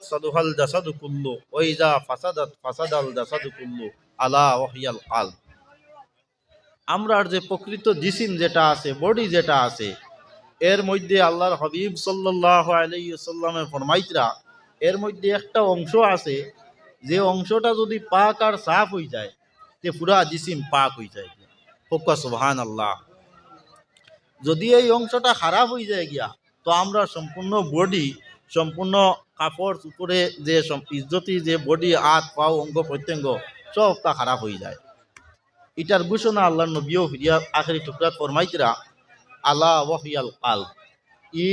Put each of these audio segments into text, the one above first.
সাদুহাল জাসাদু কুল্লু ওয়া ইযা ফাসাদাত ফাসাদাল জাসাদু কুল্লু আলা ওয়াহিয়াল কালব। আমরার যে প্রকৃত জিসিম যেটা আছে, বডি যেটা আছে, এর মধ্যে আল্লাহর হাবিব সাল্লাল্লাহু আলাইহি ওয়াসাল্লামে ফরমাইতরা এর মধ্যে একটা অংশ আছে, যে অংশটা যদি পাক আর সাফ হয়ে যায় তে পুরা জিসিম পাক হয়ে যায়। হোক্কা সুবহানাল্লাহ। যদি এই অংশটা খারাপ হয়ে যায় গিয়া, তো আমরা সম্পূর্ণ বডি, সম্পূর্ণ কাপড় উপরে যে ইজ্জতি যে বডি, হাত পাও অঙ্গ প্রত্যঙ্গ সব তা খারাপ হয়ে যায়। এটার ঘোষণা আল্লাহ নবীও ফিরিয়া আখেরি টুকরাত ফরমাইতরা আলা ওয়াহিয়াল কাল। ই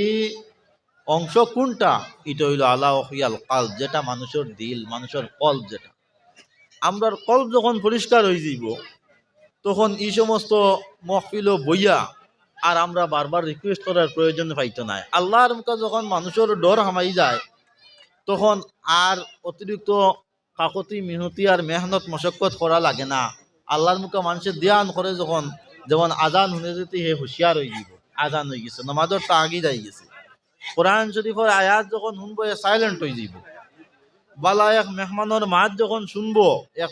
অংশ কোনটা? এটা হইল আলা ওয়াহিয়াল কাল, যেটা মানুষের দিল, মানুষের কলব। যেটা আমরার কলব যখন পরিষ্কার হয়ে যাইব, তখন এই সমস্ত মহফিল বইয়া আর আমরা বারবার রিকোয়েস্ট করার প্রয়োজন পাইতো না। আল্লাহর মুখে যখন মানুষের ডর হামাই যায়, তখন আর অতিরিক্ত কাকতি মিহতি আর মেহনত মশক্কত করা লাগে না। আল্লাহর মুখে মানুষের ধ্যান করে যখন, যেমন আজান শুনে যেতে হে হুঁশিয়ার হয়ে যাব, আজান হয়ে গেছে, নামাজের তা আগি যাই গেছে। কোরআন শরীফের আয়াত যখন শুনবো সাইলেন্ট হয়ে যাব। বালা এক মেহমানের মাত যখন শুনবো, এক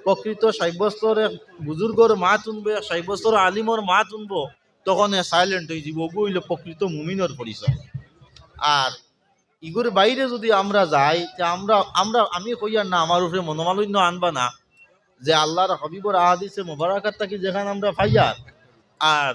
প্রকৃত সাব্যস্তর এক বুজুর্গর মা শুনবো, এক সাব্যস্তর আলিমর মা শুনবো, তখন সাইলেন্ট হয়ে যাব। ওগু হইল প্রকৃত মুমিনের পরিচয়। আর ইগুর বাইরে যদি আমরা যাই, যে আমরা আমরা আমি কইয়ার না, আমার উপরে মনোমালিন্য আনবা না, যে আল্লাহর হাবিবর আহাদিসে মোবারকাত থাকি যেখানে আমরা ফাইয়ার। আর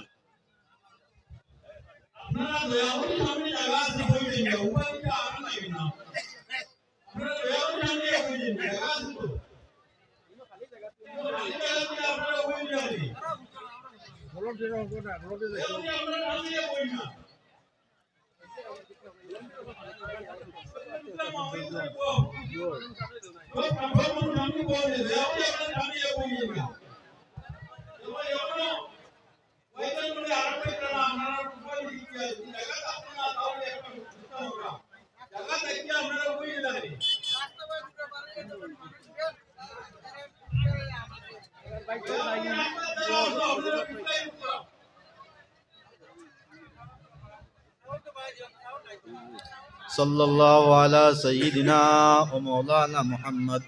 সাল্লাল্লাহু আলা সাইয়্যিদিনা ওয়া মাওলানা মুহাম্মদ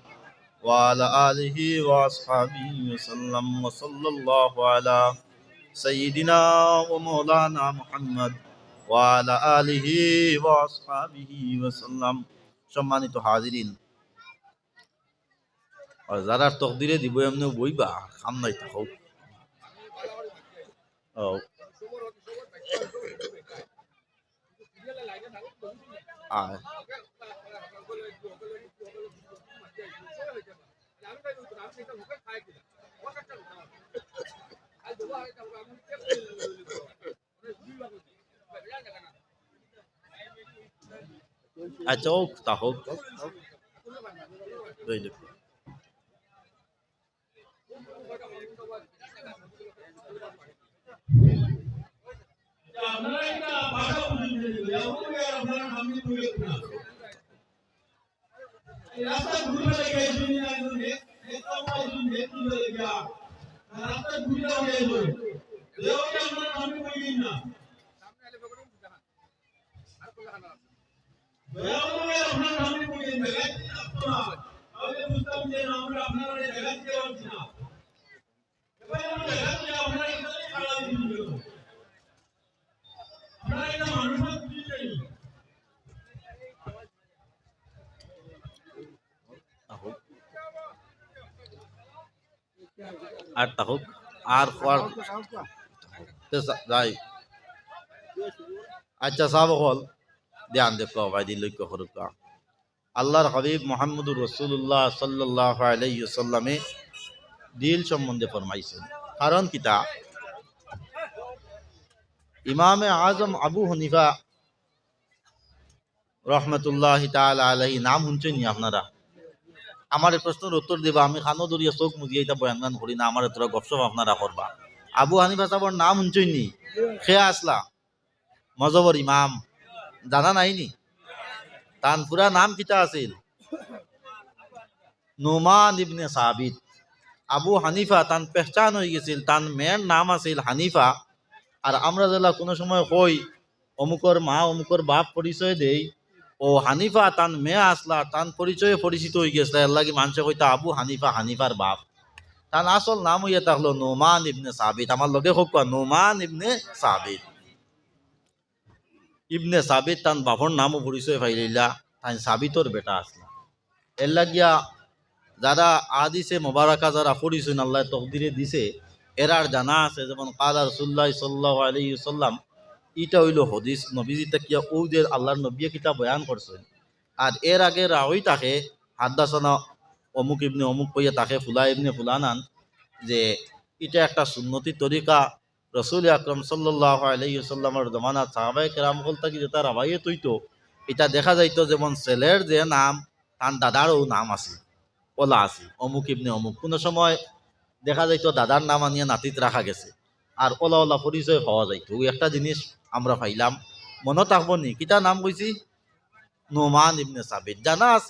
ওয়া আলা আলিহি ওয়া আসহাবিহি ওয়া সাল্লাম। ওয়া সাল্লাল্লাহু আলা সাইয়্যিদিনা ওয়া মাওলানা মুহাম্মদ ওয়া আলা আলিহি ওয়া আসহাবিহি ওয়া সাল্লাম। সম্মানিত হাজিরিন, আর যারা তকদিরে দিব এমনি বইবা, কাম নাই থাকো। আয় আচ্ছা, হোক তা হোক। আর তা হোক। আর যাই। আচ্ছা সাহাব হল ধ্যান দেখো ভাই, দিল লক্ষ্য করুকা। আল্লাহর হাবিব মুহাম্মদুর রাসূলুল্লাহ সাল্লাল্লাহু আলাইহি ওয়াসাল্লামে দিল সম্বন্ধে ফরমাইছেন। কারণ কিতা, ইমামে আজম আবু হানিফা রহমতুল্লাহি তাআলা আলাইহি নাম শুনছেন নি আপনারা? আমার এই প্রশ্নের উত্তর দিবা, আমি খানো দরিয়া চোখ মুজিয়ে এটা বয়ান গান করি না, আমার তোরা গপসপ আপনারা করবা। আবু হানিফা সাহেবের নাম শুনছেন নি? খেয়া আসলা মজবর ইমাম, জানা নাইনি? তান পুরা নাম কিতা আছিল? নুমান ইবনে সাবিত। আবু হানিফা তান পেহচান হয়ে গেছিল, তান মেয়ের নাম আছিল হানিফা। আর আমরা যেলা কোনো সময় কই অমুকর মা অমুকর বাপ পরিচয় দেই, ও হানিফা তান মেয়ে আসলা তান পরিচয়ে পরিচিত হয়ে গেছে এর লাগি মানুষে কইতা আবু হানিফা হানিফার বাপ। তার আসল নাম হইয়া থাকলো নোমান ইবনে সাবিত। আমার লগে হোক নোমান ইবনে সাবিত। ইবনে সাবিত তান বাপর নামও পরিচয় পাইলিলা, তাই সাবিতর বেটা আসলা। এর লাগিয়া যারা আদিসে মোবারকা যারা পরিচয় আল্লাহ তকদিরে দিছে এরার জানা আছে, যেমন কালা রাসূলুল্লাহ সাল্লাল্লাহু আলাইহি ওয়াসাল্লাম, ইটা হইল হদিস নবীজিতে কিয়া ওদের আল্লাহর নবী কিতা বয়ান করছেন। আর এর আগে রাওই তাকে হাদ্দাসানা অমুক ইবনে অমুক কইয়া তাকে ফুলা ইবনে ফুলানান, যে এটা একটা সুন্নতি তরিকা রসুল আকরম সাল্লাল্লাহু আলাইহি ওয়াসাল্লামের জমানাত সাহাবায়ে কেরাম হল থাকি যেটা রাবাইয়ে তৈতো, এটা দেখা যাইতো যেমন ছেলের যে নাম তার দাদারও নাম আছে, ওলা আছে অমুক ইবনে অমুক। কোনো সময় দেখা যাইতো দাদার নাম আনিয়ে নাতিত রাখা গেছে, আর ওলা ওলা পরিচয় পাওয়া যাইতো। ওই একটা জিনিস আমরা পাইলাম, মনে থাকবো নি কিতা নাম কইছি, নোমান ইবনে সাবিত। জানা আছে